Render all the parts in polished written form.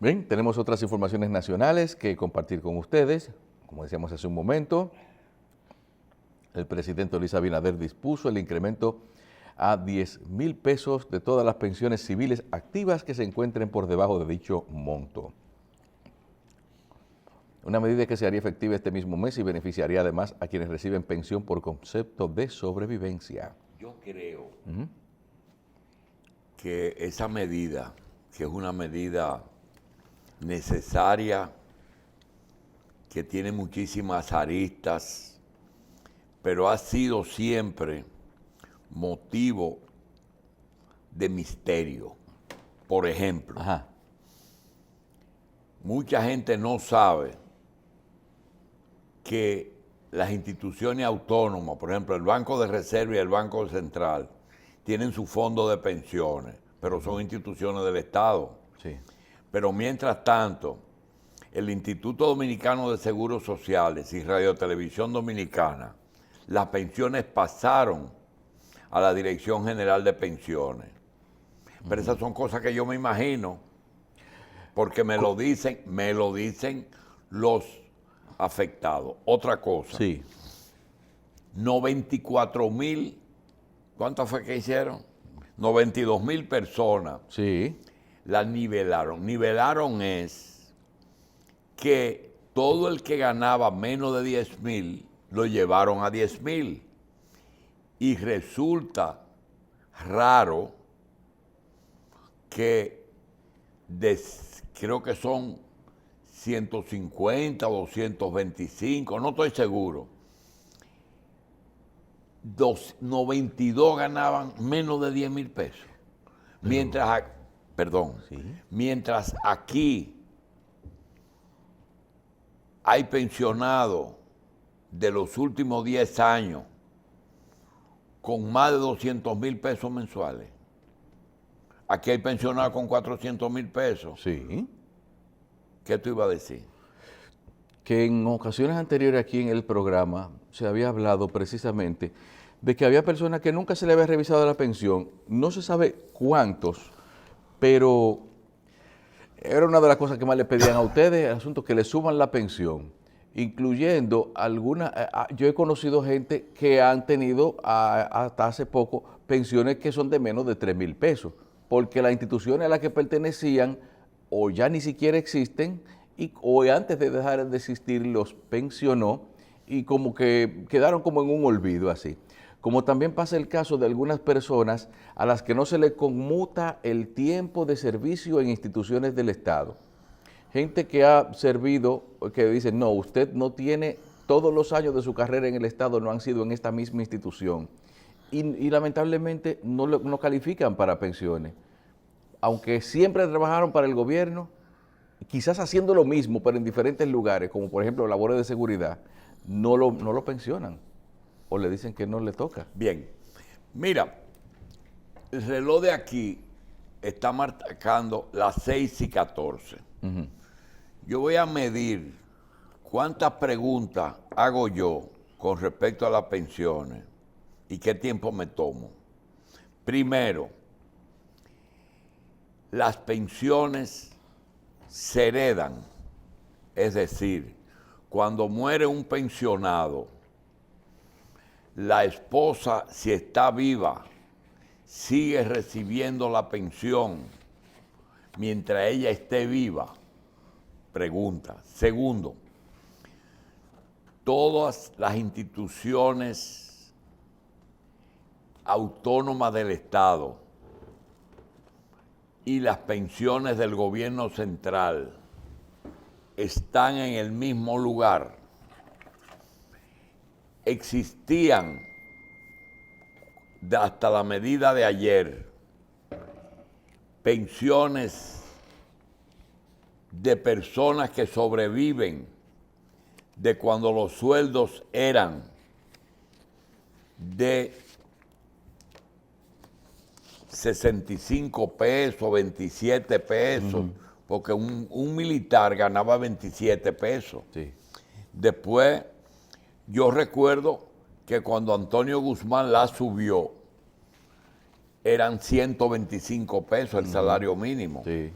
Bien, tenemos otras informaciones nacionales que compartir con ustedes. Como decíamos hace un momento, el presidente Luis Abinader dispuso el incremento a 10,000 pesos de todas las pensiones civiles activas que se encuentren por debajo de dicho monto. Una medida que se haría efectiva este mismo mes y beneficiaría además a quienes reciben pensión por concepto de sobrevivencia. Yo creo que esa medida, que es una medida necesaria, que tiene muchísimas aristas, pero ha sido siempre motivo de misterio. Por ejemplo, mucha gente no sabe que las instituciones autónomas, por ejemplo, el Banco de Reserva y el Banco Central, tienen su fondo de pensiones, pero son instituciones del Estado. Sí. Pero mientras tanto, el Instituto Dominicano de Seguros Sociales y Radio Televisión Dominicana, las pensiones pasaron a la Dirección General de Pensiones. Pero esas son cosas que yo me imagino, porque me lo dicen los afectados. Otra cosa, Sí. 94,000, ¿cuántas fue que hicieron? 92,000 personas. Sí. Las nivelaron. Nivelaron es que todo el que ganaba menos de 10,000 lo llevaron a 10,000. Y resulta raro que creo que son 150 o 225, no estoy seguro. 92 ganaban menos de 10,000 pesos. Mientras aquí hay pensionados de los últimos 10 años con más de 200,000 pesos mensuales. Aquí hay pensionados con 400,000 pesos. Sí. ¿Qué tú ibas a decir? Que en ocasiones anteriores aquí en el programa se había hablado precisamente de que había personas que nunca se le había revisado la pensión, no se sabe cuántos, pero era una de las cosas que más le pedían a ustedes, el asunto que le suban la pensión, incluyendo algunas, yo he conocido gente que han tenido hasta hace poco pensiones que son de menos de 3,000 pesos, porque las instituciones a las que pertenecían o ya ni siquiera existen, o antes de dejar de existir los pensionó y como que quedaron como en un olvido así. Como también pasa el caso de algunas personas a las que no se le conmuta el tiempo de servicio en instituciones del Estado. Gente que ha servido, que dice, no, usted no tiene, todos los años de su carrera en el Estado no han sido en esta misma institución. Y lamentablemente no califican para pensiones. Aunque siempre trabajaron para el gobierno, quizás haciendo lo mismo, pero en diferentes lugares, como por ejemplo labores de seguridad, no lo pensionan o le dicen que no le toca. Bien, mira, el reloj de aquí está marcando las 6:14. Yo voy a medir cuántas preguntas hago yo con respecto a las pensiones y qué tiempo me tomo. Primero, las pensiones se heredan, es decir, cuando muere un pensionado, la esposa, si está viva, sigue recibiendo la pensión mientras ella esté viva. Pregunta. Segundo, todas las instituciones autónomas del Estado y las pensiones del gobierno central están en el mismo lugar. Existían hasta la medida de ayer pensiones de personas que sobreviven de cuando los sueldos eran de 65 pesos, 27 pesos, porque un militar ganaba 27 pesos. Sí. Después, yo recuerdo que cuando Antonio Guzmán la subió, eran 125 pesos el salario mínimo. Sí.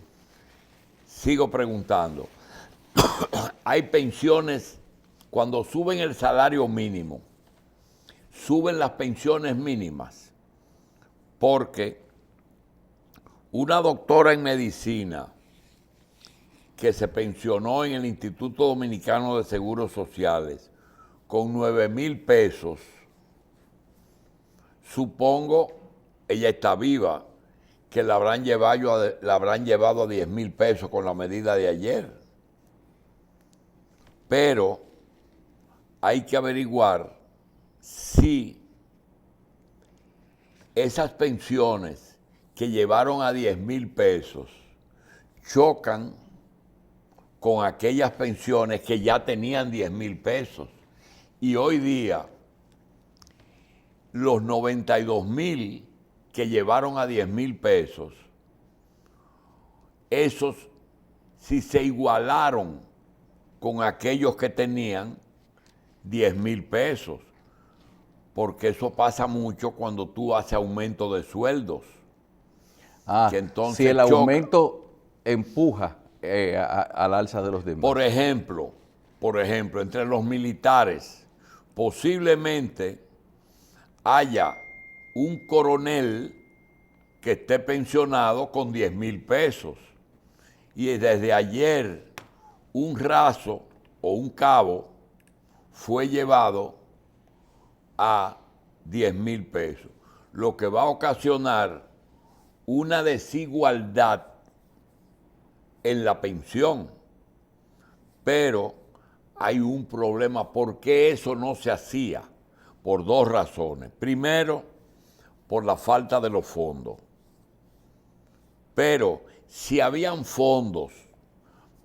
sigo preguntando. Hay pensiones, cuando suben el salario mínimo, suben las pensiones mínimas, porque una doctora en medicina que se pensionó en el Instituto Dominicano de Seguros Sociales con 9,000 pesos, supongo, ella está viva, que la habrán llevado a 10,000 pesos con la medida de ayer. Pero hay que averiguar si esas pensiones que llevaron a 10,000 pesos chocan con aquellas pensiones que ya tenían 10,000 pesos. Y hoy día, los 92,000 que llevaron a 10,000 pesos, esos si se igualaron con aquellos que tenían 10,000 pesos, porque eso pasa mucho cuando tú haces aumento de sueldos. Que entonces si el aumento empuja al alza de los demás. Por ejemplo, entre los militares, posiblemente haya un coronel que esté pensionado con 10,000 pesos y desde ayer un raso o un cabo fue llevado a 10,000 pesos, lo que va a ocasionar una desigualdad en la pensión. Pero hay un problema. ¿Por qué eso no se hacía? Por dos razones. Primero, por la falta de los fondos. Pero si habían fondos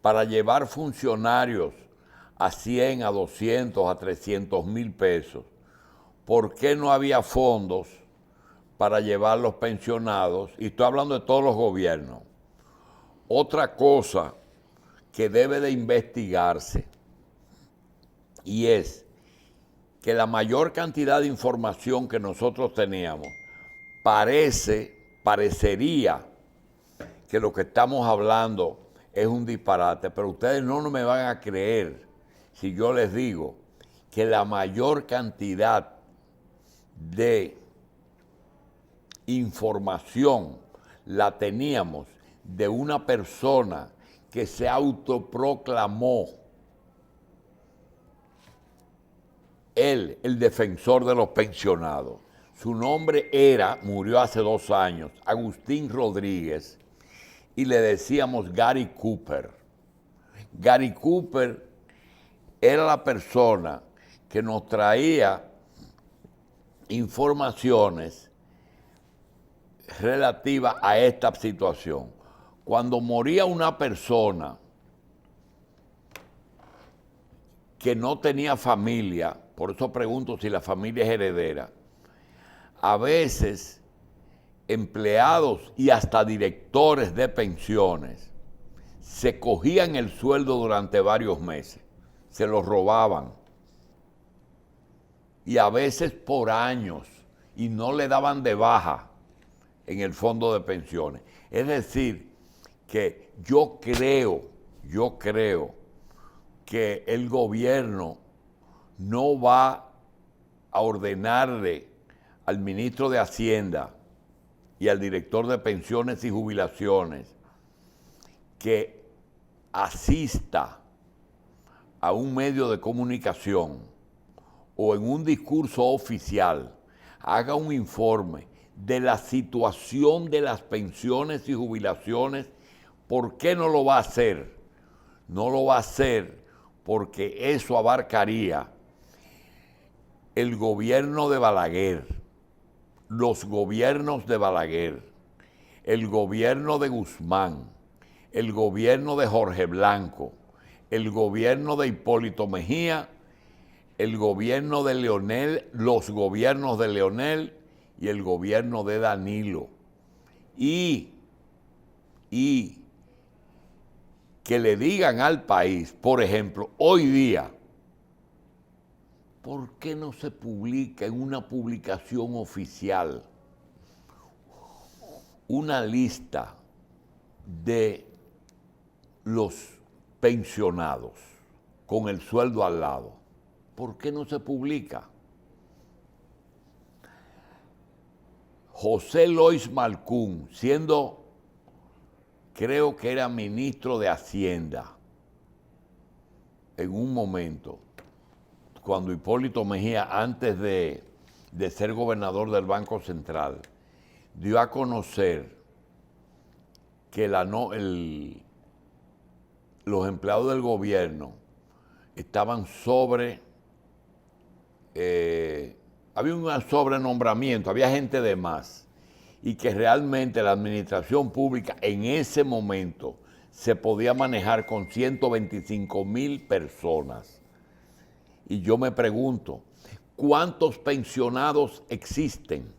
para llevar funcionarios a 100, a 200, a 300,000 pesos, ¿por qué no había fondos para llevar los pensionados? Y estoy hablando de todos los gobiernos. Otra cosa que debe de investigarse, y es que la mayor cantidad de información que nosotros teníamos parecería que lo que estamos hablando es un disparate, pero ustedes no me van a creer si yo les digo que la mayor cantidad de información la teníamos de una persona que se autoproclamó él, el defensor de los pensionados. Su nombre murió hace 2 años, Agustín Rodríguez, y le decíamos Gary Cooper. Gary Cooper era la persona que nos traía informaciones relativas a esta situación. Cuando moría una persona que no tenía familia, por eso pregunto si la familia es heredera, a veces empleados y hasta directores de pensiones se cogían el sueldo durante varios meses, se lo robaban, y a veces por años, y no le daban de baja en el fondo de pensiones. Es decir, que yo creo que el gobierno no va a ordenarle al ministro de Hacienda y al director de pensiones y jubilaciones que asista a un medio de comunicación o en un discurso oficial, haga un informe de la situación de las pensiones y jubilaciones. ¿Por qué no lo va a hacer? No lo va a hacer porque eso abarcaría el gobierno de Balaguer, los gobiernos de Balaguer, el gobierno de Guzmán, el gobierno de Jorge Blanco, el gobierno de Hipólito Mejía, el gobierno de Leonel, los gobiernos de Leonel y el gobierno de Danilo. Y que le digan al país, por ejemplo, hoy día, ¿por qué no se publica en una publicación oficial una lista de los pensionados con el sueldo al lado? ¿Por qué no se publica? José Lois Malcún, siendo, creo que era ministro de Hacienda, en un momento, cuando Hipólito Mejía, antes de ser gobernador del Banco Central, dio a conocer que los empleados del gobierno estaban había un sobrenombramiento, había gente de más, y que realmente la administración pública en ese momento se podía manejar con 125,000 personas. Y yo me pregunto, ¿cuántos pensionados existen?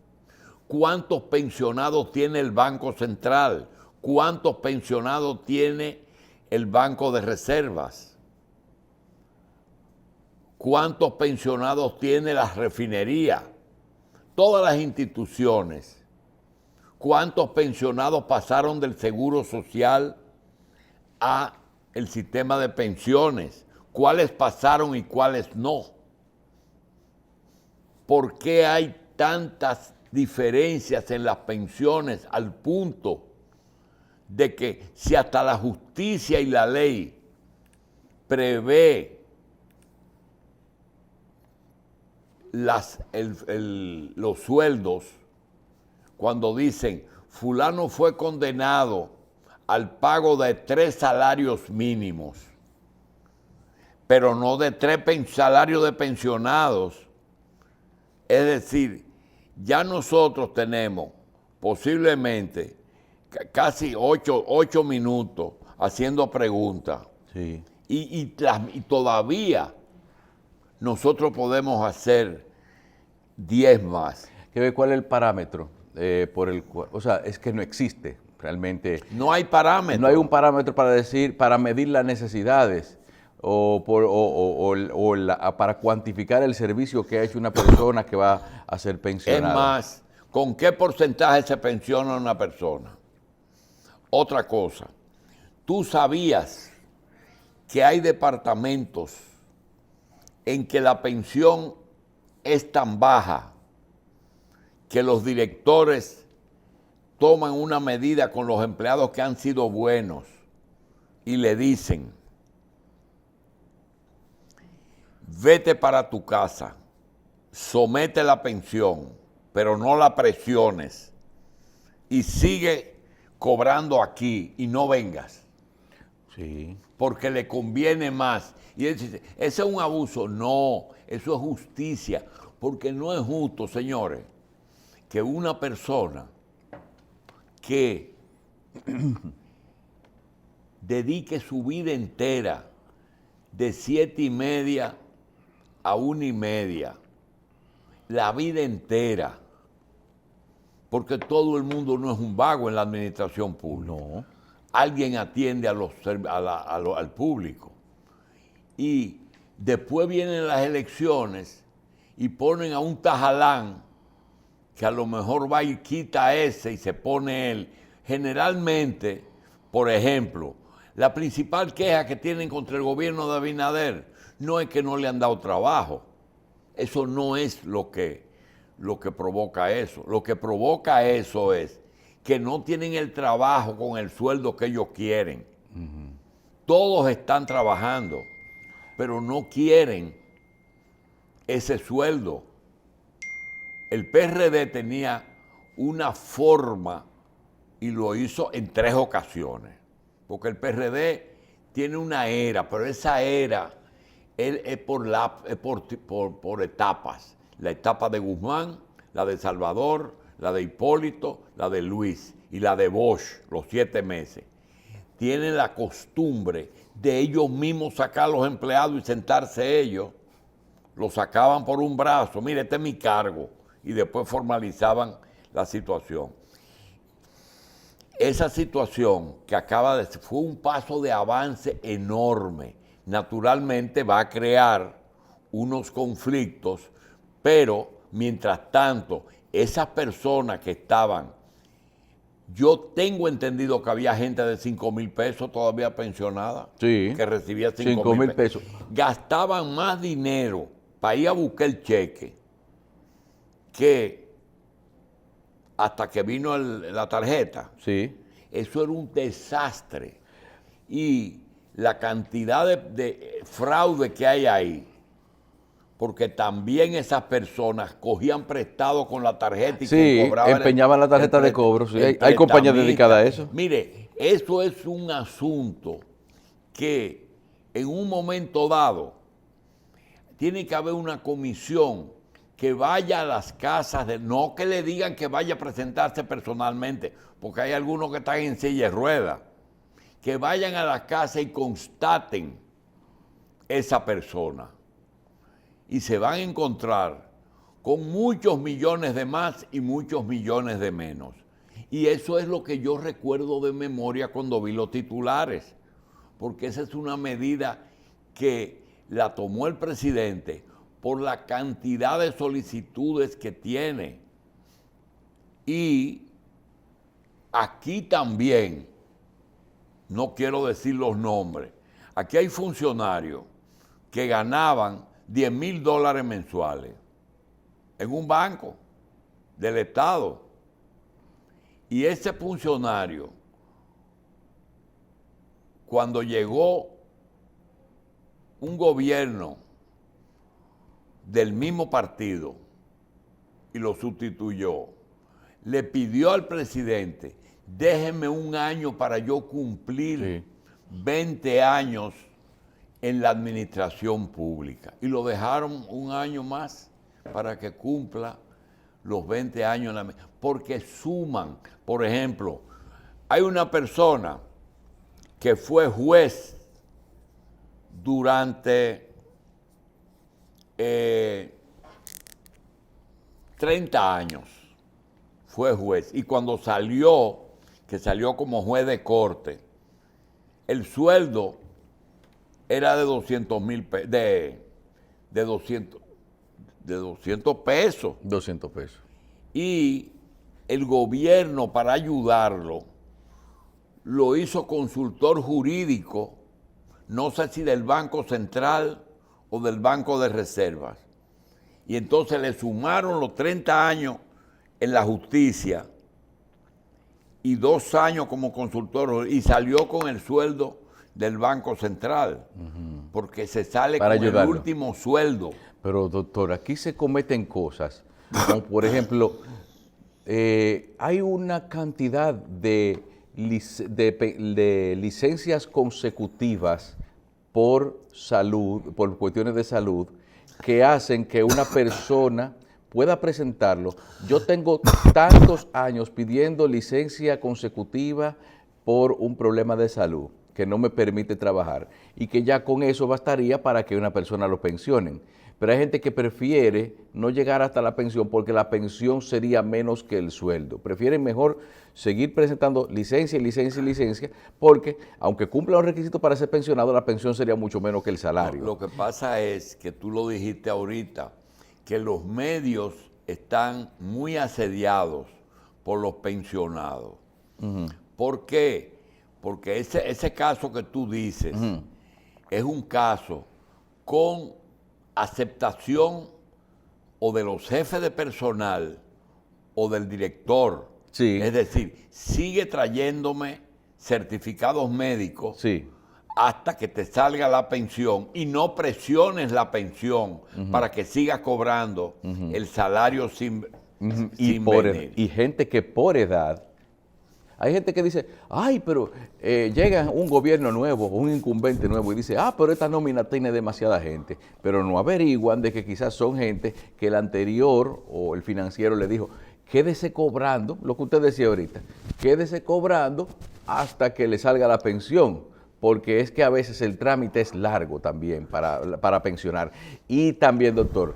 ¿Cuántos pensionados tiene el Banco Central? ¿Cuántos pensionados tiene el Banco de Reservas? ¿Cuántos pensionados tiene la refinería? Todas las instituciones. ¿Cuántos pensionados pasaron del Seguro Social a el sistema de pensiones? ¿Cuáles pasaron y cuáles no? ¿Por qué hay tantas diferencias en las pensiones al punto de que si hasta la justicia y la ley prevé los sueldos, cuando dicen fulano fue condenado al pago de 3 salarios mínimos, pero no de 3 salarios de pensionados? Es decir, ya nosotros tenemos posiblemente casi 8 minutos haciendo preguntas. Sí. Y todavía nosotros podemos hacer 10 más. ¿Cuál es el parámetro por el cual, o sea, es que no existe realmente? No hay parámetro. No hay un parámetro para medir las necesidades para cuantificar el servicio que ha hecho una persona que va a ser pensionada. Es más, ¿con qué porcentaje se pensiona una persona? Otra cosa, ¿tú sabías que hay departamentos en que la pensión es tan baja que los directores toman una medida con los empleados que han sido buenos y le dicen: vete para tu casa, somete la pensión, pero no la presiones y sigue cobrando aquí y no vengas? Sí. Porque le conviene más. Y él dice, ¿ese es un abuso? No, eso es justicia. Porque no es justo, señores, que una persona que dedique su vida entera de 7:30 a 1:30, la vida entera, porque todo el mundo no es un vago en la administración pública. No. Alguien atiende al público. Y después vienen las elecciones y ponen a un tajalán que a lo mejor va y quita ese y se pone él. Generalmente, por ejemplo, la principal queja que tienen contra el gobierno de Abinader no es que no le han dado trabajo. Eso no es lo que provoca eso. Lo que provoca eso es que no tienen el trabajo con el sueldo que ellos quieren. Todos están trabajando, pero no quieren ese sueldo. El PRD tenía una forma y lo hizo en 3 ocasiones, porque el PRD tiene una era, pero esa era es por etapas. La etapa de Guzmán, la de Salvador, la de Hipólito, la de Luis y la de Bosch, los 7 meses. Tienen la costumbre de ellos mismos sacar a los empleados y sentarse ellos. Los sacaban por un brazo, mire, este es mi cargo, y después formalizaban la situación. Esa situación que acaba de ser fue un paso de avance enorme. Naturalmente va a crear unos conflictos, pero mientras tanto, esas personas que estaban Yo tengo entendido que había gente de 5,000 pesos todavía pensionada, Sí. que recibía 5,000 5,000 pesos. Gastaban más dinero para ir a buscar el cheque que hasta que vino la tarjeta. Sí. Eso era un desastre. Y la cantidad de fraude que hay ahí, porque también esas personas cogían prestado con la tarjeta y Sí, quien cobraba empeñaban la tarjeta de cobro, sí. el Hay compañías prestamista. dedicadas a eso. Mire, eso es un asunto que en un momento dado tiene que haber una comisión que vaya a las casas, no que le digan que vaya a presentarse personalmente, porque hay algunos que están en silla de ruedas, que vayan a la casa y constaten esa persona. Y se van a encontrar con muchos millones de más y muchos millones de menos. Y eso es lo que yo recuerdo de memoria cuando vi los titulares, porque esa es una medida que la tomó el presidente por la cantidad de solicitudes que tiene. Y aquí también, no quiero decir los nombres, aquí hay funcionarios que ganaban $10,000 mensuales en un banco del Estado. Y ese funcionario, cuando llegó un gobierno del mismo partido y lo sustituyó, le pidió al presidente, déjeme un año para yo cumplir 20 años en la administración pública. Y lo dejaron un año más para que cumpla los 20 años, porque suman. Por ejemplo, hay una persona que fue juez durante 30 años, fue juez, y cuando salió, que salió como juez de corte, el sueldo era de 200,000 pesos, de 200 pesos. 200 pesos. Y el gobierno, para ayudarlo, lo hizo consultor jurídico, no sé si del Banco Central o del Banco de Reservas. Y entonces le sumaron los 30 años en la justicia y 2 años como consultor, y salió con el sueldo del Banco Central, porque se sale Para con ayudarlo. el último sueldo. Pero doctor, aquí se cometen cosas, como por ejemplo, hay una cantidad de licencias consecutivas por salud, por cuestiones de salud, que hacen que una persona pueda presentarlo. Yo tengo tantos años pidiendo licencia consecutiva por un problema de salud que no me permite trabajar y que ya con eso bastaría para que una persona lo pensionen. Pero hay gente que prefiere no llegar hasta la pensión porque la pensión sería menos que el sueldo. Prefieren mejor seguir presentando licencia y licencia y licencia porque, aunque cumpla los requisitos para ser pensionado, la pensión sería mucho menos que el salario. Lo que pasa es que tú lo dijiste ahorita, que los medios están muy asediados por los pensionados. ¿Por qué? Porque ese caso que tú dices es un caso con aceptación o de los jefes de personal o del director. Sí. Es decir, sigue trayéndome certificados médicos hasta que te salga la pensión y no presiones la pensión para que sigas cobrando el salario sin venir. Y gente que por edad, hay gente que dice, ay, pero llega un gobierno nuevo, un incumbente nuevo y dice, pero esta nómina tiene demasiada gente, pero no averiguan de que quizás son gente que el anterior o el financiero le dijo, quédese cobrando, lo que usted decía ahorita, quédese cobrando hasta que le salga la pensión, porque es que a veces el trámite es largo también para pensionar. Y también, doctor,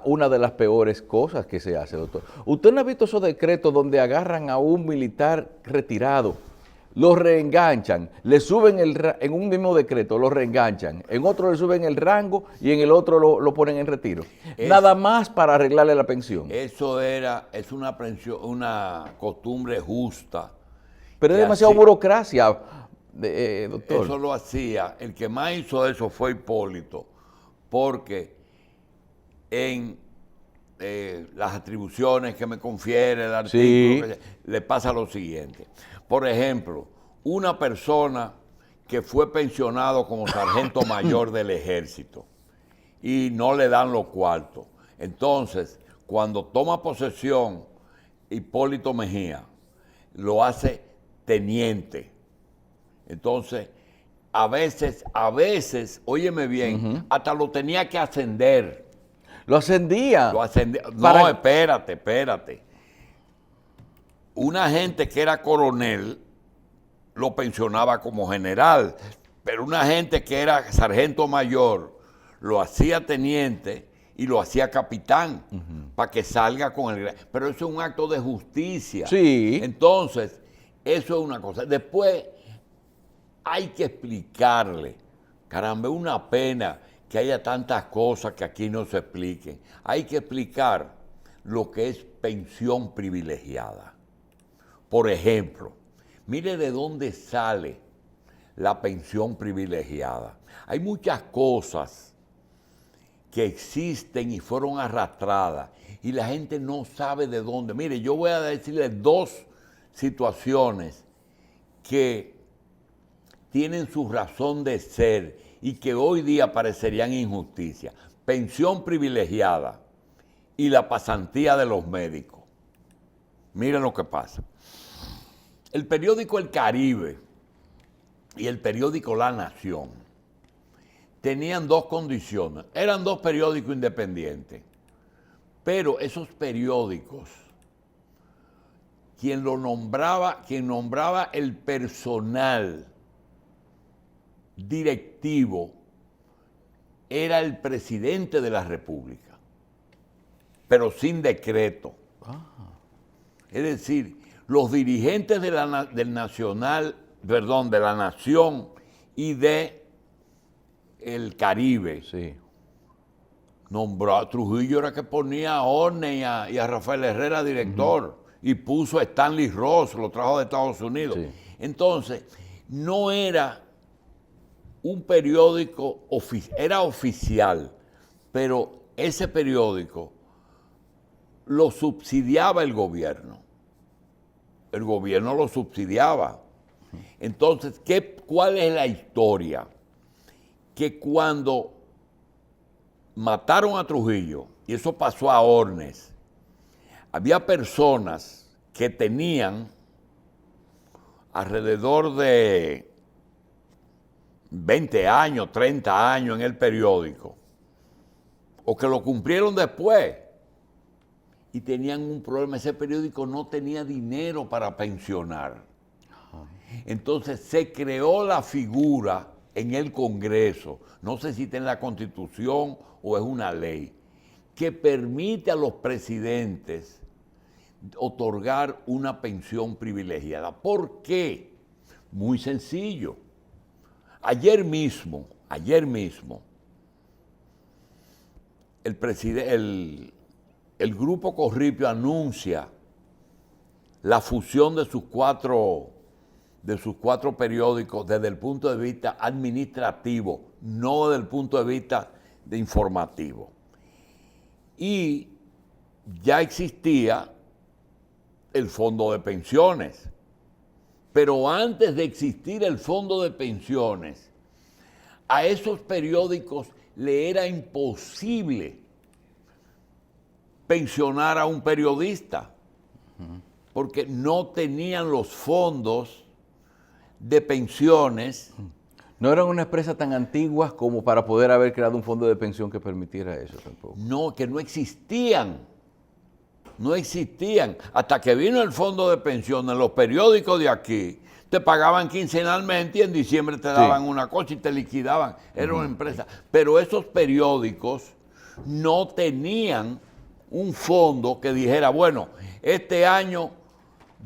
una de las peores cosas que se hace, doctor, ¿usted no ha visto esos decretos donde agarran a un militar retirado, lo reenganchan, le suben en un mismo decreto, lo reenganchan, en otro le suben el rango y en el otro lo ponen en retiro? Nada más para arreglarle la pensión. Es una costumbre justa Pero es que demasiada así- burocracia, doctor. Eso lo hacía, el que más hizo eso fue Hipólito, porque en las atribuciones que me confiere el artículo, Sí. le pasa lo siguiente. Por ejemplo, una persona que fue pensionado como sargento mayor del ejército y no le dan los cuartos. Entonces, cuando toma posesión Hipólito Mejía, lo hace teniente. Entonces, a veces, óyeme bien, hasta lo tenía que ascender. Lo ascendía. Lo ascendía. No, Para- espérate. Una gente que era coronel lo pensionaba como general, pero una gente que era sargento mayor lo hacía teniente y lo hacía capitán para que salga con el... Pero eso es un acto de justicia. Sí. Entonces, eso es una cosa. Después hay que explicarle. Caramba, es una pena que haya tantas cosas que aquí no se expliquen. Hay que explicar lo que es pensión privilegiada. Por ejemplo, mire de dónde sale la pensión privilegiada. Hay muchas cosas que existen y fueron arrastradas y la gente no sabe de dónde. Mire, yo voy a decirle dos situaciones que tienen su razón de ser y que hoy día parecerían injusticia. Pensión privilegiada y la pasantía de los médicos. Miren lo que pasa. El periódico El Caribe y el periódico La Nación tenían dos condiciones. Eran dos periódicos independientes. Pero esos periódicos, quien nombraba el personal directivo era el presidente de la República, pero sin decreto. Es decir, los dirigentes de la Nación y de el Caribe Sí. nombró a Trujillo, era que ponía a Orne y a Rafael Herrera director, y puso a Stanley Ross, lo trajo de Estados Unidos. Sí. Entonces, no era un periódico era oficial, pero ese periódico lo subsidiaba el gobierno. El gobierno lo subsidiaba. Entonces, ¿cuál es la historia? Que cuando mataron a Trujillo, y eso pasó a Ornes, había personas que tenían alrededor de 20 años, 30 años en el periódico, o que lo cumplieron después, y tenían un problema. Ese periódico no tenía dinero para pensionar. Entonces se creó la figura en el Congreso, no sé si está en la Constitución o es una ley, que permite a los presidentes otorgar una pensión privilegiada. ¿Por qué? Muy sencillo. Ayer mismo, el Grupo Corripio anuncia la fusión de sus cuatro periódicos desde el punto de vista administrativo, no desde el punto de vista de informativo. Y ya existía el fondo de pensiones. Pero antes de existir el fondo de pensiones, a esos periódicos le era imposible pensionar a un periodista, porque no tenían los fondos de pensiones. No eran una empresa tan antigua como para poder haber creado un fondo de pensión que permitiera eso tampoco. No, que no existían. No existían. Hasta que vino el fondo de pensiones, los periódicos de aquí te pagaban quincenalmente y en diciembre te daban una cosa y te liquidaban. Era una empresa. Pero esos periódicos no tenían un fondo que dijera, bueno, este año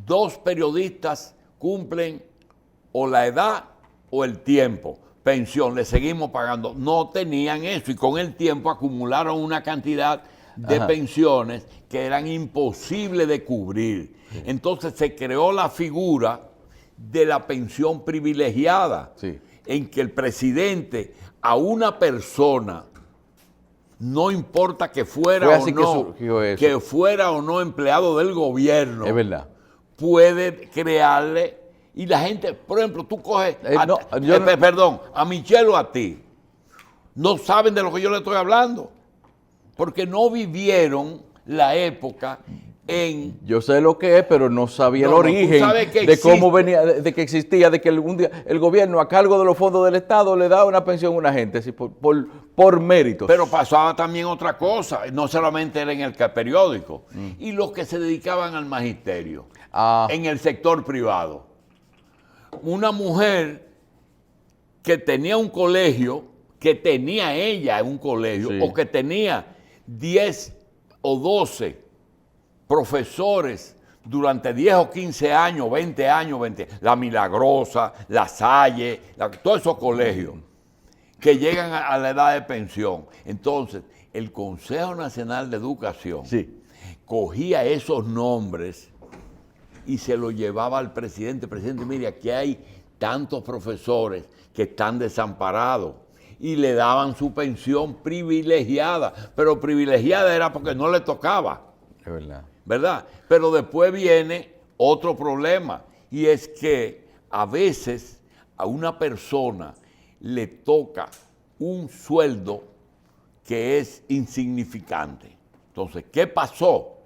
2 periodistas cumplen o la edad o el tiempo. Pensión, le seguimos pagando. No tenían eso y con el tiempo acumularon una cantidad de pensiones que eran imposibles de cubrir. Entonces se creó la figura de la pensión privilegiada, Sí. en que el presidente a una persona, no importa que fuera Fue o así que no, surgió eso. que fuera o no empleado del gobierno, Es verdad. puede crearle, y la gente, por ejemplo, tú coges, No, yo no- perdón, a Michelle o a ti, no saben de lo que yo le estoy hablando, porque no vivieron la época en... Yo sé lo que es, pero no sabía No, el no, tú origen sabes que de cómo existe. venía, de que existía, de que algún día el gobierno a cargo de los fondos del Estado le daba una pensión a una gente, así por méritos. Pero pasaba también otra cosa, no solamente era en el periódico, y los que se dedicaban al magisterio, Ah. en el sector privado. Una mujer que tenía un colegio, que tenía ella un colegio, Sí. o que tenía 10 o 12 profesores durante 10 o 15 años, 20 años, La Milagrosa, La Salle, todos esos colegios que llegan a la edad de pensión. Entonces, el Consejo Nacional de Educación Sí. cogía esos nombres y se los llevaba al presidente. Presidente, mire, aquí hay tantos profesores que están desamparados. Y le daban su pensión privilegiada, pero privilegiada era porque no le tocaba, Es verdad. ¿verdad? Pero después viene otro problema, y es que a veces a una persona le toca un sueldo que es insignificante. Entonces, ¿qué pasó?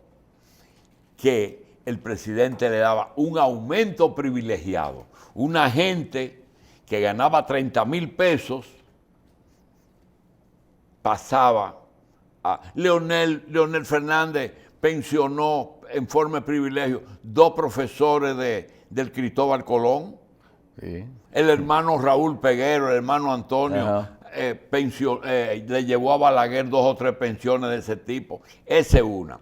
Que el presidente le daba un aumento privilegiado. Una gente que ganaba 30,000 pesos pasaba a... Leonel Fernández pensionó en forma de privilegio 2 profesores del Cristóbal Colón. Sí. El hermano Raúl Peguero, el hermano Antonio, Ajá. le llevó a Balaguer 2 o 3 pensiones de ese tipo. Esa es una.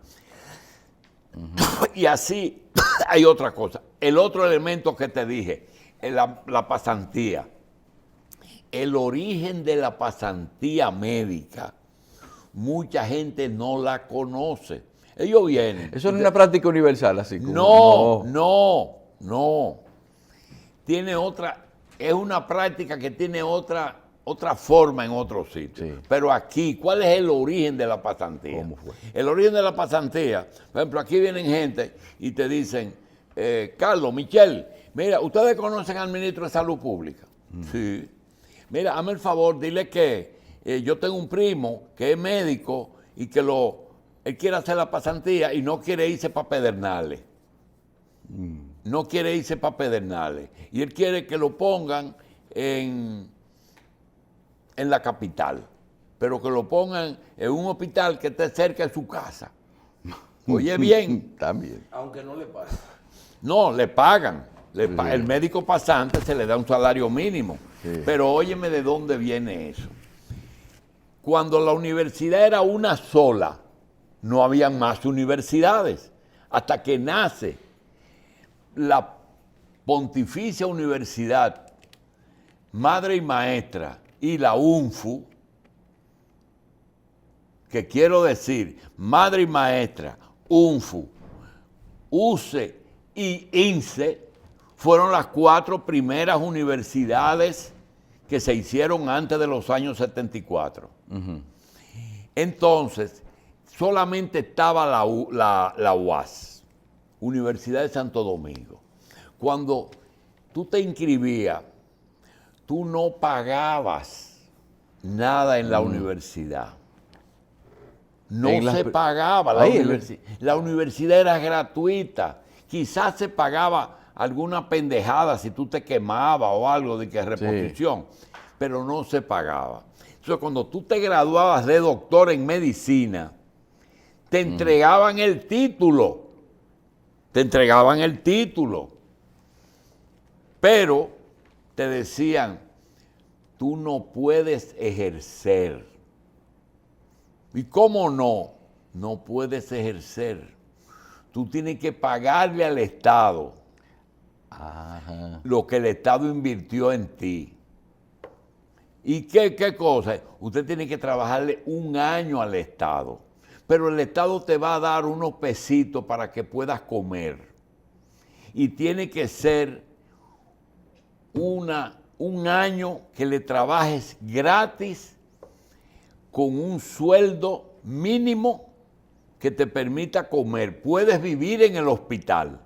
Y así hay otra cosa. El otro elemento que te dije, la pasantía. El origen de la pasantía médica, mucha gente no la conoce. Ellos vienen. Eso no es una práctica universal, así como. No. Tiene otra, es una práctica que tiene otra forma en otros sitios. Sí. Pero aquí, ¿cuál es el origen de la pasantía? ¿Cómo fue? El origen de la pasantía, por ejemplo, aquí vienen gente y te dicen, Carlos, Michelle, mira, ¿ustedes conocen al ministro de Salud Pública? Sí. Mira, hazme el favor, dile que yo tengo un primo que es médico y que él quiere hacer la pasantía y no quiere irse para Pedernales. No quiere irse para Pedernales. Y él quiere que lo pongan en la capital, pero que lo pongan en un hospital que esté cerca de su casa. Oye bien. También. Aunque no le pase. No, le pagan. El médico pasante se le da un salario mínimo. Sí. Pero óyeme de dónde viene eso. Cuando la universidad era una sola, no habían más universidades. Hasta que nace la Pontificia Universidad Madre y Maestra y la UNFU, que quiero decir, Madre y Maestra, UNFU, UCE y INSE, fueron las 4 primeras universidades que se hicieron antes de los años 74. Entonces, solamente estaba la UAS, Universidad de Santo Domingo. Cuando tú te inscribías, tú no pagabas nada en la universidad. No se pagaba la universidad era gratuita. Quizás se pagaba alguna pendejada si tú te quemabas o algo de que reposición, pero no se pagaba. Entonces, cuando tú te graduabas de doctor en medicina, te entregaban el título. Te entregaban el título. Pero te decían, tú no puedes ejercer. ¿Y cómo no? No puedes ejercer. Tú tienes que pagarle al Estado lo que el Estado invirtió en ti. ¿Y qué cosa? Usted tiene que trabajarle 1 año al Estado, pero el Estado te va a dar unos pesitos para que puedas comer. Y tiene que ser un año que le trabajes gratis con un sueldo mínimo que te permita comer. Puedes vivir en el hospital.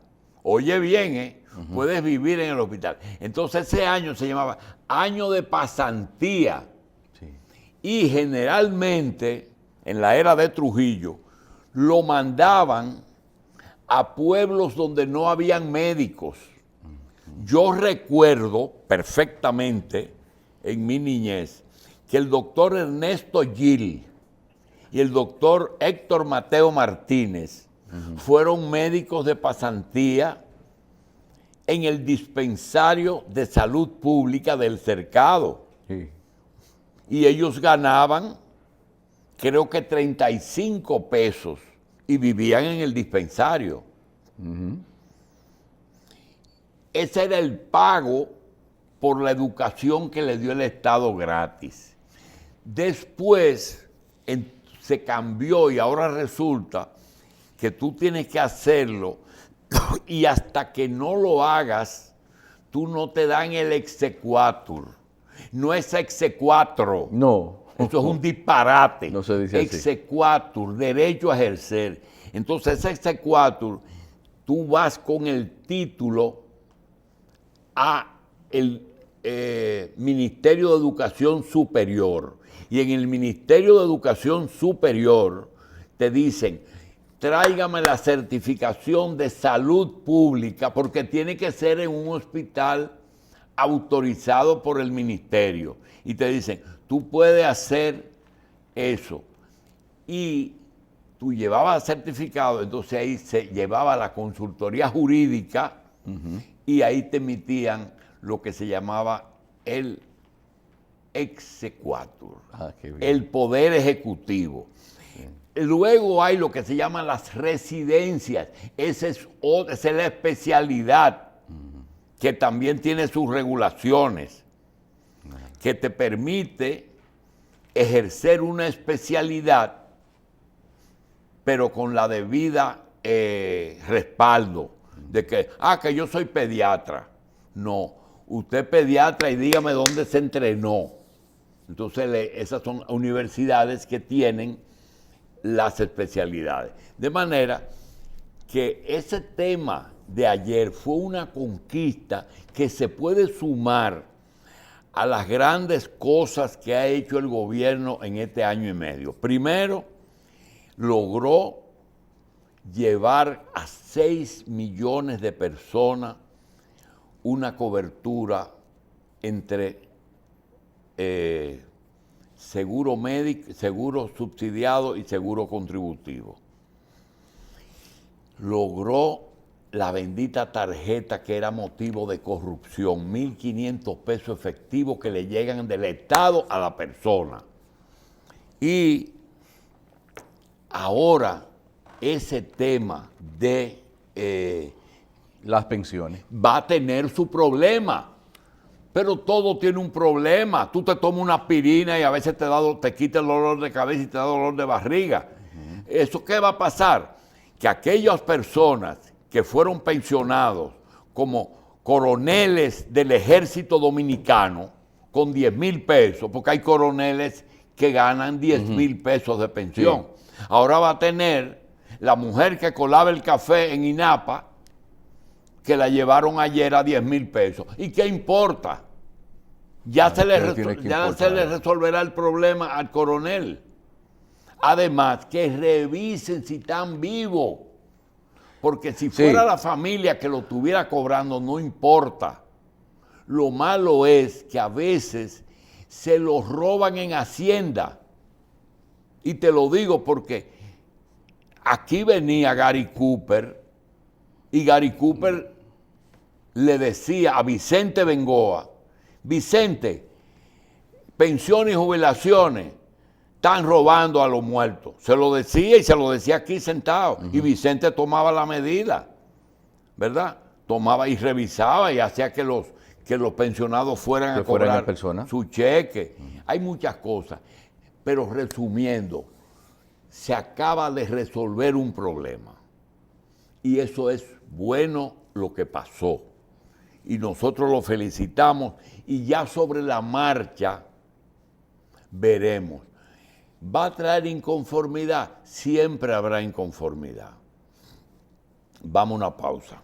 Oye bien, ¿eh? Puedes vivir en el hospital. Entonces ese año se llamaba año de pasantía. Sí. Y generalmente, en la era de Trujillo, lo mandaban a pueblos donde no habían médicos. Yo recuerdo perfectamente en mi niñez que el doctor Ernesto Gil y el doctor Héctor Mateo Martínez fueron médicos de pasantía en el dispensario de salud pública del Cercado. Sí. Y ellos ganaban, creo que 35 pesos y vivían en el dispensario. Ese era el pago por la educación que le dio el Estado gratis. Después se cambió y ahora resulta que tú tienes que hacerlo y hasta que no lo hagas, tú no te dan el exequatur. No es exequatro. No. Eso es un disparate. No se dice así. Exequatur, derecho a ejercer. Entonces, ese exequatur, tú vas con el título a el Ministerio de Educación Superior. Y en el Ministerio de Educación Superior te dicen, tráigame la certificación de salud pública, porque tiene que ser en un hospital autorizado por el ministerio. Y te dicen, tú puedes hacer eso. Y tú llevabas certificado, entonces ahí se llevaba la consultoría jurídica y ahí te emitían lo que se llamaba el exequatur, el poder ejecutivo. Luego hay lo que se llaman las residencias. Esa es la especialidad que también tiene sus regulaciones, que te permite ejercer una especialidad, pero con la debida respaldo de que yo soy pediatra. No, usted es pediatra y dígame dónde se entrenó. Entonces esas son universidades que tienen las especialidades. De manera que ese tema de ayer fue una conquista que se puede sumar a las grandes cosas que ha hecho el gobierno en este año y medio. Primero, logró llevar a 6 millones de personas una cobertura entre seguro médico, seguro subsidiado y seguro contributivo. Logró la bendita tarjeta que era motivo de corrupción, 1.500 pesos efectivos que le llegan del Estado a la persona. Y ahora ese tema de las pensiones va a tener su problema. Pero todo tiene un problema. Tú te tomas una aspirina y a veces te quita el dolor de cabeza y te da dolor de barriga. ¿Eso qué va a pasar? Que aquellas personas que fueron pensionados como coroneles del ejército dominicano con 10,000 pesos, porque hay coroneles que ganan 10,000 pesos de pensión. Sí. Ahora va a tener la mujer que colaba el café en INAPA, que la llevaron ayer a 10,000 pesos. ¿Y qué importa? Ya se le resolverá el problema al coronel. Además, que revisen si están vivos. Porque si fuera la familia que lo estuviera cobrando, no importa. Lo malo es que a veces se los roban en Hacienda. Y te lo digo porque aquí venía Gary Cooper, y Gary Cooper le decía a Vicente Bengoa, Vicente, pensiones y jubilaciones están robando a los muertos. Se lo decía y se lo decía aquí sentado. Y Vicente tomaba la medida, ¿verdad? Tomaba y revisaba y hacía que los pensionados fueran a cobrar su cheque. Hay muchas cosas. Pero resumiendo, se acaba de resolver un problema. Y eso es bueno lo que pasó. y nosotros lo felicitamos y ya sobre la marcha veremos. ¿Va a traer inconformidad? Siempre habrá inconformidad. Vamos a una pausa.